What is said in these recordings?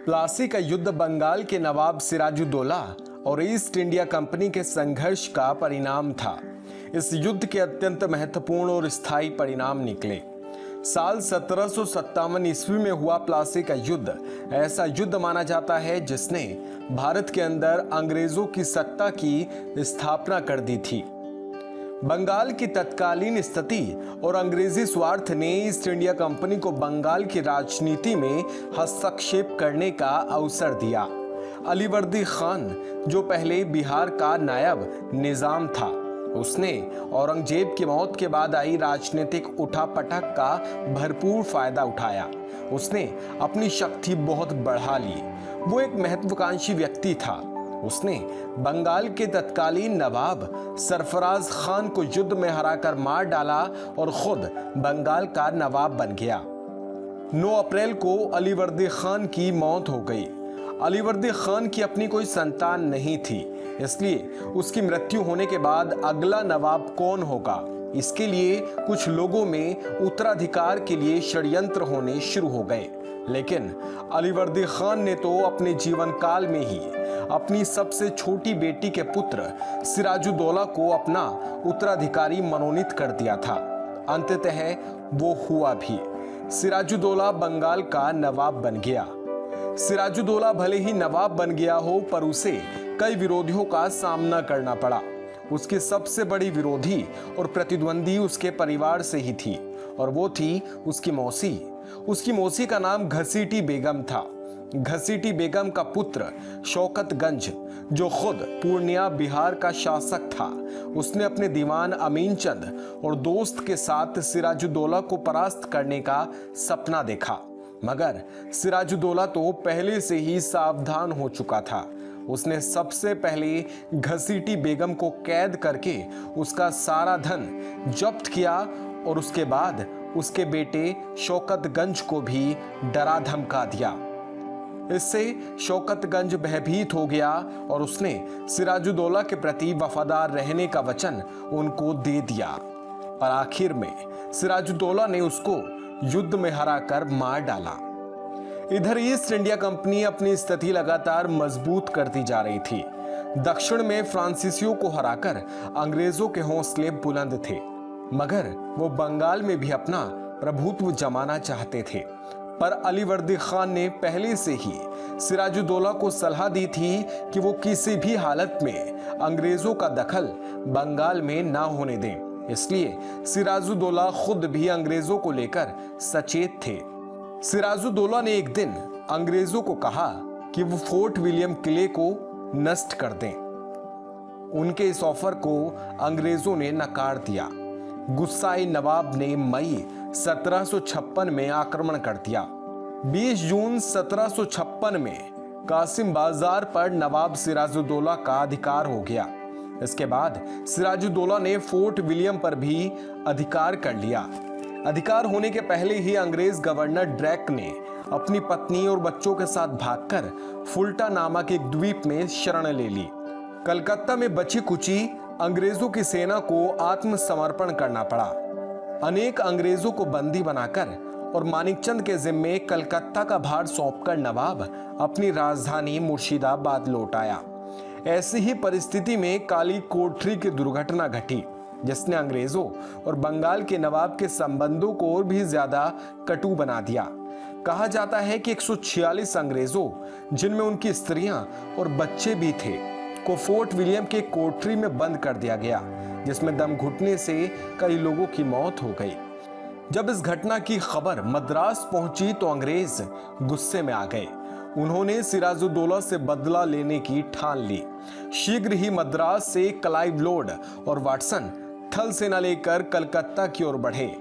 प्लासी का युद्ध बंगाल के नवाब सिराजुद्दौला और ईस्ट इंडिया कंपनी के संघर्ष का परिणाम था। इस युद्ध के अत्यंत महत्वपूर्ण और स्थायी परिणाम निकले। साल 1757 ईस्वी में हुआ प्लासी का युद्ध ऐसा युद्ध माना जाता है जिसने भारत के अंदर अंग्रेजों की सत्ता की स्थापना कर दी थी। बंगाल की तत्कालीन स्थिति और अंग्रेजी स्वार्थ ने ईस्ट इंडिया कंपनी को बंगाल की राजनीति में हस्तक्षेप करने का अवसर दिया। अलीवर्दी खान, जो पहले बिहार का नायब निजाम था, उसने औरंगजेब की मौत के बाद आई राजनीतिक उठापटक का भरपूर फायदा उठाया। उसने अपनी शक्ति बहुत बढ़ा ली। वो एक महत्वाकांक्षी व्यक्ति था। उसने बंगाल के तत्कालीन नवाब सरफराज खान को युद्ध में हराकर मार डाला और खुद बंगाल का नवाब बन गया। 9 अप्रैल को अलीवर्दी खान की मौत हो गई। अलीवर्दी खान की अपनी कोई संतान नहीं थी, इसलिए उसकी मृत्यु होने के बाद अगला नवाब कौन होगा, इसके लिए कुछ लोगों में उत्तराधिकार के लिए षड्यंत्र होने शुरू हो गए। लेकिन अलीवर्दी खान ने तो अपने जीवन काल में ही अपनी सबसे छोटी बेटी के पुत्र सिराजुद्दौला को अपना उत्तराधिकारी मनोनीत कर दिया था। अंततः वो हुआ भी। सिराजुद्दौला बंगाल का नवाब बन गया। सिराजुद्दौला भले ही नवाब बन गया हो, पर उसे कई विरोधियों का सामना करना पड़ा। उसकी सबसे बड़ी विरोधी और प्रतिद्वंदी उसके परिवार से ही थी, और वो थी उसकी मौसी। उसकी मौसी का नाम घसीटी बेगम था। घसीटी बेगम का पुत्र शौकतगंज, जो खुद पूर्णिया बिहार का शासक था, उसने अपने दीवान अमीन चंद और दोस्त के साथ सिराजुद्दौला को परास्त करने का सपना देखा। मगर सिराजुद्दौला तो पहले से ही सावधान हो चुका था। उसने सबसे पहले घसीटी बेगम को कैद करके उसका सारा धन जब्त किया और उसके बाद उसके बेटे शौकतगंज को भी डरा धमका दिया। इससे शौकतगंज भयभीत हो गया और उसने सिराजुद्दौला के प्रति वफादार रहने का वचन उनको दे दिया। पर आखिर में सिराजुद्दौला ने उसको युद्ध में हराकर मार डाला। इधर ईस्ट इंडिया कंपनी अपनी स्थिति लगातार मजबूत करती जा रही थी। दक्षिण में फ्रांसीसियों को हराकर अंग्रेजों के हौसले बुलंद थे, मगर वो बंगाल में भी अपना प्रभुत्व जमाना चाहते थे। पर अलीवर्दी खान ने पहले से ही सिराजुद्दौला को सलाह दी थी कि वो किसी भी हालत में अंग्रेजों का दखल बंगाल में ना होने दें। इसलिए सिराजुद्दौला खुद भी अंग्रेजों को लेकर सचेत थे। सिराजुद्दौला ने एक दिन अंग्रेजों को कहा कि वो फोर्ट विलियम किले को नष्ट कर दें। उनके इस ऑफर को अंग्रेजों ने नकार दिया। गुस्साए नवाब ने मई 1756 में आक्रमण कर दिया। 20 जून 1756 में कासिम बाजार पर नवाब सिराजुद्दौला का अधिकार हो गया। इसके बाद सिराजुद्दौला ने फोर्ट विलियम पर भी अधिकार कर लिया। अधिकार होने के पहले ही अंग्रेज गवर्नर ड्रैक ने अपनी पत्नी और बच्चों के साथ भागकर फुल्टा नामक एक द्वीप में शरण ले ली। कलकत्ता में बची कुची अंग्रेजों की सेना को आत्मसमर्पण करना पड़ा। अनेक अंग्रेजों को बंदी बनाकर और मानिकचंद के जिम्मे कलकत्ता का भार सौंपकर नवाब अपनी राजधानी मुर्शिदाबाद लौट आया। ऐसी ही परिस्थिति में काली कोठरी की दुर्घटना घटी, जिसने अंग्रेजों और बंगाल के नवाब के संबंधों को और भी ज्यादा कटु बना दिया। कहा जाता है कि 146 अंग्रेजों, जिनमें उनकी स्त्रियां और बच्चे भी थे, को फोर्ट विलियम के कोठरी में बंद कर दिया गया, जिसमें दम घुटने से कई लोगों की मौत हो गई। जब इस घटना की खबर मद्रास पहुंची तो अंग्रेज गुस्से में आ गए। उन्होंने सिराजुद्दौला से बदला लेने की ठान ली। शीघ्र ही मद्रास से क्लाइव लॉर्ड और वाटसन थल सेना लेकर कलकत्ता की ओर बढ़े।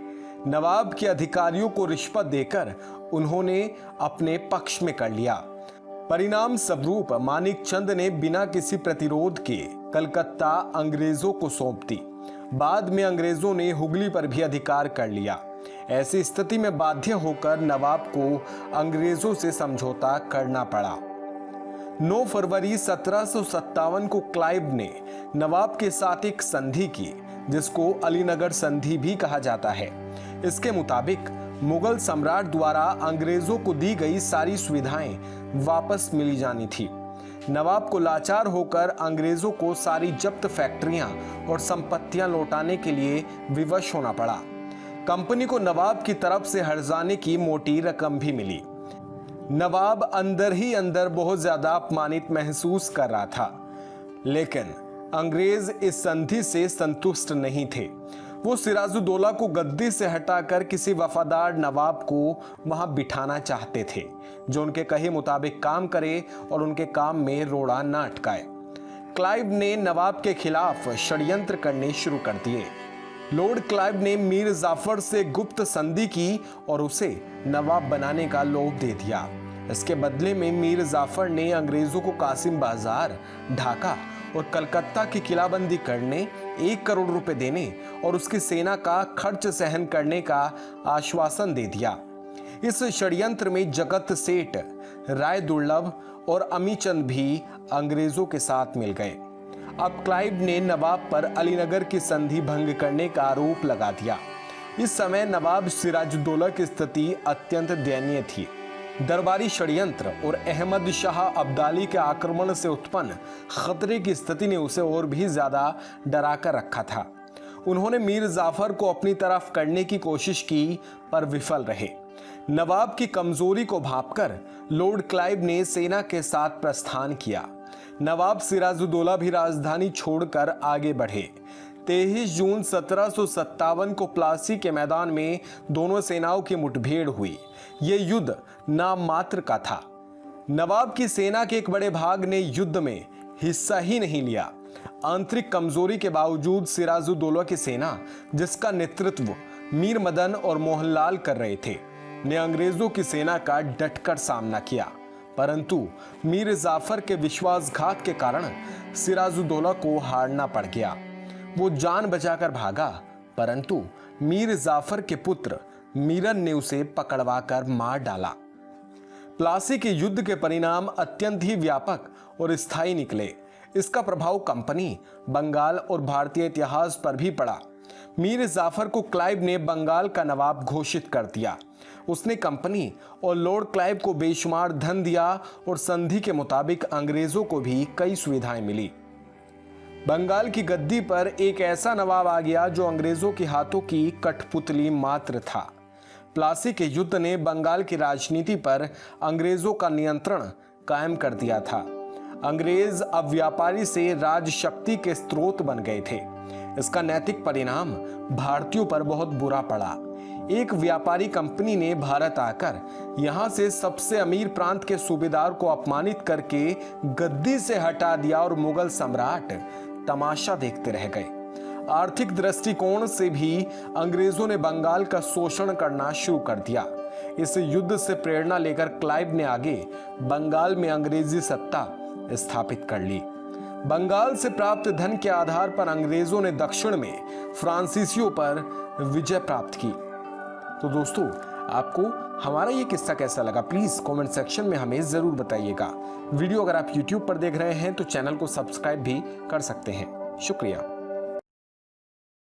नवाब के अधिकारियों को रिश्वत देकर उन्होंने अपने पक्ष में कर लिया। परिणाम स्वरूप मानिकचंद ने बिना किसी प्रतिरोध के कलकत्ता अंग्रेजों को सौंप दी। बाद में अंग्रेजों ने हुगली पर भी अधिकार कर लिया। ऐसी स्थिति में बाध्य होकर नवाब को अंग्रेजों से समझौता करना पड़ा। 9 फरवरी 1757 को क्लाइव ने नवाब के साथ एक संधि की, जिसको अलीनगर संधि भी कहा जाता है। इसके मुताबिक मुगल सम्राट द्वारा अंग्रेजों को दी गई सारी सुविधाएं वापस मिली जानी थी। नवाब को लाचार होकर अंग्रेजों को सारी जब्त फैक्ट्रियां और संपत्तियां लौटाने के लिए विवश होना पड़ा। कंपनी को नवाब की तरफ से हर्जाने की मोटी रकम भी मिली। नवाब अंदर ही अंदर बहुत ज्यादा अपमानित महसूस कर रहा था, लेकिन अंग्रेज इस संधि से संतुष्ट नहीं थे। वो सिराजुद्दौला को गद्दी से हटाकर किसी वफादार नवाब को वहां बिठाना चाहते थे, जो उनके कहे मुताबिक काम करे और उनके काम में रोड़ा न अटकाए। क्लाइव ने नवाब के खिलाफ षड्यंत्र करने शुरू कर दिए। लॉर्ड क्लाइव ने मीर जाफर से गुप्त संधि की और उसे नवाब बनाने का लोभ दे दिया। इसके बदले में मीर जाफर ने अंग्रेजों को कासिम बाजार, ढाका और कलकत्ता की किलाबंदी करने, 1 करोड़ रुपए देने और उसकी सेना का खर्च सहन करने का आश्वासन दे दिया। इस षड्यंत्र में जगत सेठ, राय दुर्लभ और अमीचंद भी अंग्रेजों के साथ मिल गए। अब क्लाइव ने नवाब पर अलीनगर की संधि भंग करने का आरोप लगा दिया। इस समय नवाब सिराजुद्दौला की स्थिति अत्यंत दयनीय थी। दरबारी षड्यंत्र और अहमद शाह अब्दाली के आक्रमण से उत्पन्न खतरे की स्थिति ने उसे और भी ज्यादा डरा कर रखा था। उन्होंने मीर जाफर को अपनी तरफ करने की कोशिश की, पर विफल रहे। नवाब की कमजोरी को भांपकर लॉर्ड क्लाइव ने सेना के साथ प्रस्थान किया। नवाब सिराजुद्दौला भी राजधानी छोड़कर आगे बढ़े। 23 जून 1757 को प्लासी के मैदान में दोनों सेनाओं की मुठभेड़ हुई। यह युद्ध नाम मात्र का था। नवाब की सेना के एक बड़े भाग ने युद्ध में हिस्सा ही नहीं लिया। आंतरिक कमजोरी के बावजूद सिराजुद्दौला की सेना, जिसका नेतृत्व मीर मदन और मोहनलाल कर रहे थे, ने अंग्रेजों की सेना का डटकर सामना किया। परंतु मीर जाफर के विश्वासघात के कारण सिराजुद्दौला को हारना पड़ गया। वो जान बचाकर भागा, परंतु मीर जाफर के पुत्र मीरन ने उसे पकड़वाकर मार डाला। प्लासी के युद्ध के परिणाम अत्यंत ही व्यापक और स्थायी निकले। इसका प्रभाव कंपनी, बंगाल और भारतीय इतिहास पर भी पड़ा। मीर जाफर को क्लाइव ने बंगाल का नवाब घोषित कर दिया। उसने कंपनी और लॉर्ड क्लाइव को बेशुमार धन दिया और संधि के मुताबिक अंग्रेजों को भी कई सुविधाएं मिली। बंगाल की गद्दी पर एक ऐसा नवाब आ गया जो अंग्रेजों के हाथों की कठपुतली मात्र था। प्लासी के युद्ध ने बंगाल की राजनीति पर अंग्रेजों का नियंत्रण कायम कर दिया था। अंग्रेज अब व्यापारी से राजशक्ति के स्रोत बन गए थे। इसका नैतिक परिणाम भारतीयों पर बहुत बुरा पड़ा। एक व्यापारी कंपनी ने भारत आकर यहां से सबसे अमीर प्रांत के सूबेदार को अपमानित करके गद्दी से हटा दिया और मुगल सम्राट तमाशा देखते रह गए। आर्थिक दृष्टिकोण से भी अंग्रेजों ने बंगाल का शोषण करना शुरू कर दिया। इस युद्ध से प्रेरणा लेकर क्लाइव ने आगे बंगाल में अंग्रेजी सत्ता स्थापित कर ली। बंगाल से प्राप्त धन के आधार पर अंग्रेजों ने दक्षिण में फ्रांसीसियों पर विजय प्राप्त की। तो दोस्तों, आपको हमारा ये किस्सा कैसा लगा, प्लीज कमेंट सेक्शन में हमें जरूर बताइएगा। वीडियो अगर आप YouTube पर देख रहे हैं तो चैनल को सब्सक्राइब भी कर सकते हैं। शुक्रिया।